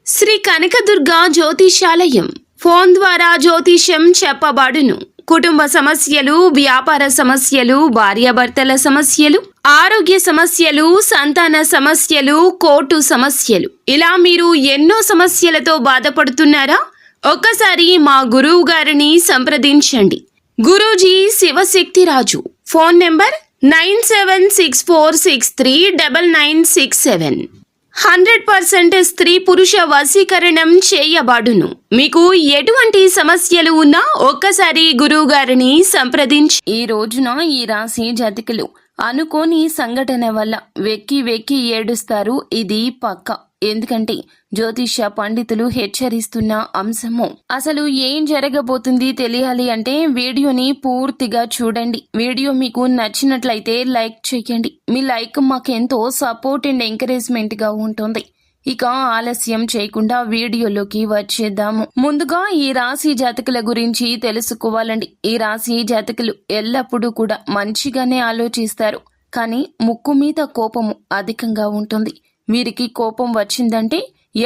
Shri Kanakadurga జ్యోతిషాలయం phone ద్వారా జ్యోతిష్యం చెప్పబడును. కుటుంబ సమస్యలు, వ్యాపార సమస్యలు, భార్యాభర్తల సమస్యలు, ఆరోగ్య సమస్యలు, సంతాన సమస్యలు, కోర్టు సమస్యలు, ఇలా మీరు ఎన్నో సమస్యలతో బాధపడుతున్నారా? ఒక్కసారి మా గురువు గారిని సంప్రదించండి. గురూజీ శివశక్తిరాజు. Phone number 9764639967. 100% స్త్రీ పురుష వశీకరణం చేయబడును. మీకు ఎటువంటి సమస్యలు ఉన్నా ఒక్కసారి గురువు గారిని సంప్రదించి. ఈ రోజున ఈ రాశి జాతకులు అనుకోని సంఘటన వల్ల వెక్కి వెక్కి ఏడుస్తారు. ఇది పక్క. ఎందుకంటే జ్యోతిష పండితులు హెచ్చరిస్తున్న అంశము. అసలు ఏం జరగబోతుంది తెలియాలి అంటే వీడియోని పూర్తిగా చూడండి. వీడియో మీకు నచ్చినట్లయితే లైక్ చేయండి. మీ లైక్ మాకెంతో సపోర్ట్ అండ్ ఎంకరేజ్మెంట్ గా ఉంటుంది. ఇక ఆలస్యం చేయకుండా వీడియోలోకి వచ్చేద్దాము. ముందుగా ఈ రాశి జాతకుల గురించి తెలుసుకోవాలండి. ఈ రాశి జాతకులు ఎల్లప్పుడూ కూడా మంచిగానే ఆలోచిస్తారు. కానీ ముక్కు మీద కోపము అధికంగా ఉంటుంది. వీరికి కోపం వచ్చిందంటే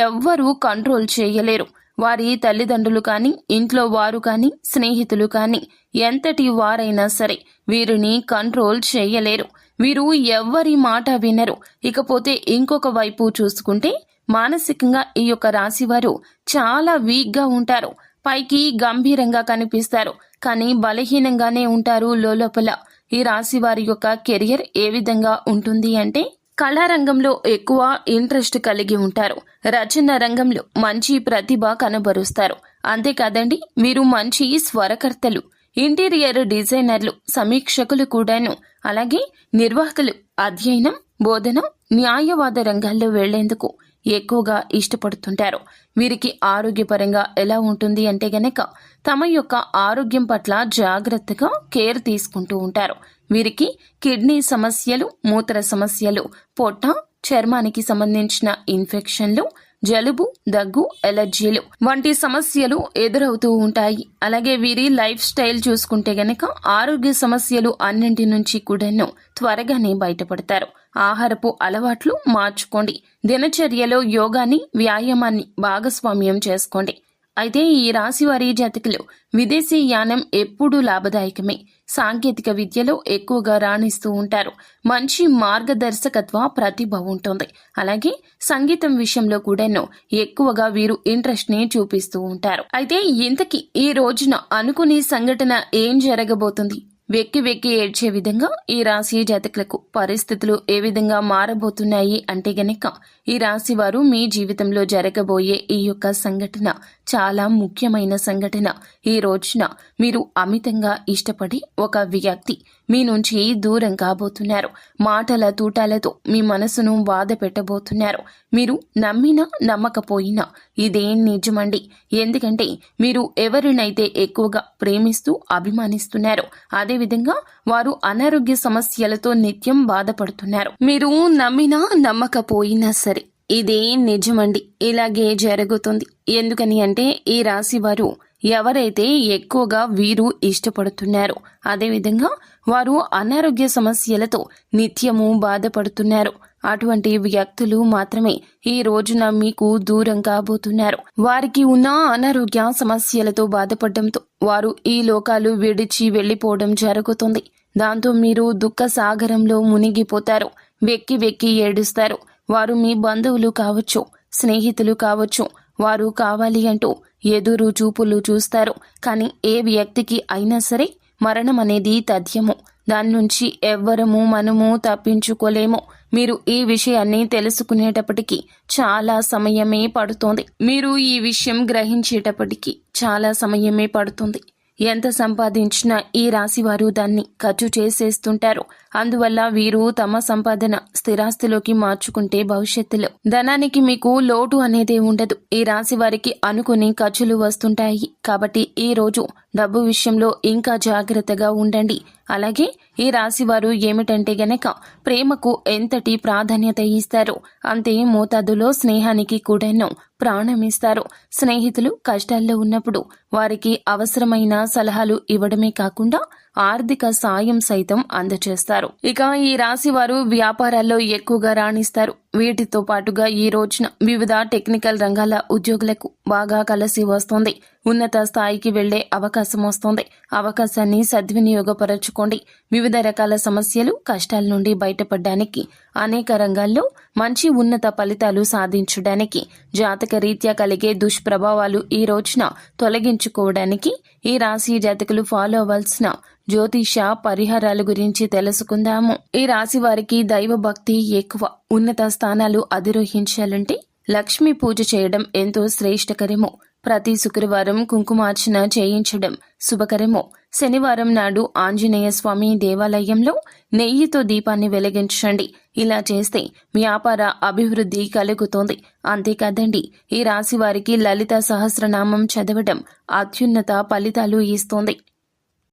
ఎవ్వరూ కంట్రోల్ చేయలేరు. వారి తల్లిదండ్రులు కానీ, ఇంట్లో వారు కానీ, స్నేహితులు కానీ, ఎంతటి వారైనా సరే వీరిని కంట్రోల్ చేయలేరు. వీరు ఎవ్వరి మాట వినరు. ఇకపోతే ఇంకొక వైపు చూసుకుంటే మానసికంగా ఈ యొక్క రాశి వారు చాలా వీక్ గా ఉంటారు. పైకి గంభీరంగా కనిపిస్తారు, కానీ బలహీనంగానే ఉంటారు లోపల. ఈ రాశి వారి యొక్క కెరియర్ ఏ విధంగా ఉంటుంది అంటే కళారంగంలో ఎక్కువ ఇంట్రెస్ట్ కలిగి ఉంటారు. రచన రంగంలో మంచి ప్రతిభ కనబరుస్తారు. అంతేకాదండి, వీరు మంచి స్వరకర్తలు, ఇంటీరియర్ డిజైనర్లు, సమీక్షకులు కూడాను. అలాగే నిర్వాహకులు అధ్యయనం, బోధన, న్యాయవాద రంగాల్లో వెళ్లేందుకు ఎక్కువగా ఇష్టపడుతుంటారు. వీరికి ఆరోగ్యపరంగా ఎలా ఉంటుంది అంటే గనక తమ యొక్క ఆరోగ్యం పట్ల జాగ్రత్తగా కేర్ తీసుకుంటూ ఉంటారు. వీరికి కిడ్నీ సమస్యలు, మూత్ర సమస్యలు, పొట్ట, చర్మానికి సంబంధించిన ఇన్ఫెక్షన్లు, జలుబు, దగ్గు, ఎలర్జీలు వంటి సమస్యలు ఎదురవుతూ ఉంటాయి. అలాగే వీరి లైఫ్ స్టైల్ చూసుకుంటే గనక ఆరోగ్య సమస్యలు అన్నింటి నుంచి కూడాను త్వరగానే బయటపడతారు. ఆహారపు అలవాట్లు మార్చుకోండి. దినచర్యలో యోగాని, వ్యాయామాన్ని భాగస్వామ్యం చేసుకోండి. అయితే ఈ రాశి వారి జాతకులు విదేశీ యానం ఎప్పుడూ లాభదాయకమే. సాంకేతిక విద్యలో ఎక్కువగా రాణిస్తూ ఉంటారు. మంచి మార్గదర్శకత్వ ప్రతిభ ఉంటుంది. అలాగే సంగీతం విషయంలో కూడాను ఎక్కువగా వీరు ఇంట్రెస్ట్ ని చూపిస్తూ ఉంటారు. అయితే ఇంతకీ ఈ రోజున అనుకునే సంఘటన ఏం జరగబోతుంది? వెక్కి వెక్కి ఏడ్చే విధంగా ఈ రాశి జాతకులకు పరిస్థితులు ఏ విధంగా మారబోతున్నాయి అంటే గనక ఈ రాశి వారు మీ జీవితంలో జరగబోయే ఈ యొక్క సంఘటన చాలా ముఖ్యమైన సంఘటన. ఈ రోజున మీరు అమితంగా ఇష్టపడి ఒక వ్యక్తి మీ నుంచి దూరం కాబోతున్నారు. మాటల తూటాలతో మీ మనసును బాధ పెట్టబోతున్నారు. మీరు నమ్మినా నమ్మకపోయినా ఇదే నిజమండి. ఎందుకంటే మీరు ఎవరినైతే ఎక్కువగా ప్రేమిస్తూ అభిమానిస్తున్నారో అదేవిధంగా వారు అనారోగ్య సమస్యలతో నిత్యం బాధపడుతున్నారు. మీరు నమ్మినా నమ్మకపోయినా సరే ఇదే నిజమండి. ఇలాగే జరుగుతుంది. ఎందుకని అంటే ఈ రాశి వారు ఎవరైతే ఎక్కువగా వీరు ఇష్టపడుతున్నారో అదేవిధంగా వారు అనారోగ్య సమస్యలతో నిత్యము బాధపడుతున్నారు. అటువంటి వ్యక్తులు మాత్రమే ఈ రోజున మీకు దూరం కాబోతున్నారు. వారికి ఉన్న అనారోగ్య సమస్యలతో బాధపడడంతో వారు ఈ లోకాలు విడిచి వెళ్లిపోవడం జరుగుతుంది. దాంతో మీరు దుఃఖ సాగరంలో మునిగిపోతారు. వెక్కి వెక్కి ఏడుస్తారు. వారు మీ బంధువులు కావచ్చు, స్నేహితులు కావచ్చు. వారు కావాలి అంటూ ఎదురు చూపులు చూస్తారు. కానీ ఏ వ్యక్తికి అయినా సరే మరణం అనేది తథ్యము. దాని నుంచి ఎవ్వరము మనము తప్పించుకోలేము. మీరు ఈ విషయాన్ని తెలుసుకునేటప్పటికీ చాలా సమయమే పడుతోంది. మీరు ఈ విషయం గ్రహించేటప్పటికీ చాలా సమయమే పడుతుంది. ఎంత సంపాదించినా ఈ రాశి వారు దాన్ని ఖర్చు చేసేస్తుంటారు. అందువల్ల వీరు తమ సంపాదన స్థిరాస్తిలోకి మార్చుకుంటే భవిష్యత్తులో ధనానికి మీకు లోటు అనేది ఉండదు. ఈ రాశి వారికి అనుకుని ఖర్చులు వస్తుంటాయి. కాబట్టి ఈ రోజు డబ్బు విషయంలో ఇంకా జాగ్రత్తగా ఉండండి. అలాగే ఈ రాశి వారు ఏమిటంటే గనక ప్రేమకు ఎంతటి ప్రాధాన్యత ఇస్తారో అంతే మోతాదులో స్నేహానికి కూడాను ప్రాణమిస్తారు. స్నేహితులు కష్టాల్లో ఉన్నప్పుడు వారికి అవసరమైన సలహాలు ఇవ్వడమే కాకుండా ఆర్థిక సాయం సైతం అందజేస్తారు. ఇక ఈ రాశి వారు వ్యాపారాల్లో ఎక్కువగా రాణిస్తారు. వీటితో పాటుగా ఈ రోజున వివిధ టెక్నికల్ రంగాల ఉద్యోగులకు బాగా కలిసి వస్తుంది. ఉన్నత స్థాయికి వెళ్లే అవకాశం వస్తుంది. అవకాశాన్ని సద్వినియోగపరచుకోండి. వివిధ రకాల సమస్యలు, కష్టాల నుండి బయటపడడానికి, అనేక రంగాల్లో మంచి ఉన్నత ఫలితాలు సాధించడానికి, జాతక రీత్యా కలిగే దుష్ప్రభావాలు ఈ రోజున తొలగించుకోవడానికి ఈ రాశి జాతకులు ఫాలో అవ్వాల్సిన జ్యోతిష పరిహారాల గురించి తెలుసుకుందాము. ఈ రాశి వారికి దైవ భక్తి ఎక్కువ. ఉన్నత స్థానాలు అధిరోహించాలంటే లక్ష్మీ పూజ చేయడం ఎంతో శ్రేష్టకరము. ప్రతి శుక్రవారం కుంకుమార్చన చేయించడం శుభకరము. శనివారం నాడు ఆంజనేయ స్వామి దేవాలయంలో నెయ్యితో దీపాన్ని వెలిగించండి. ఇలా చేస్తే వ్యాపార అభివృద్ధి కలుగుతోంది. అంతేకాదండి, ఈ రాశి వారికి లలిత సహస్రనామం చదవడం అత్యున్నత ఫలితాలు ఇస్తోంది.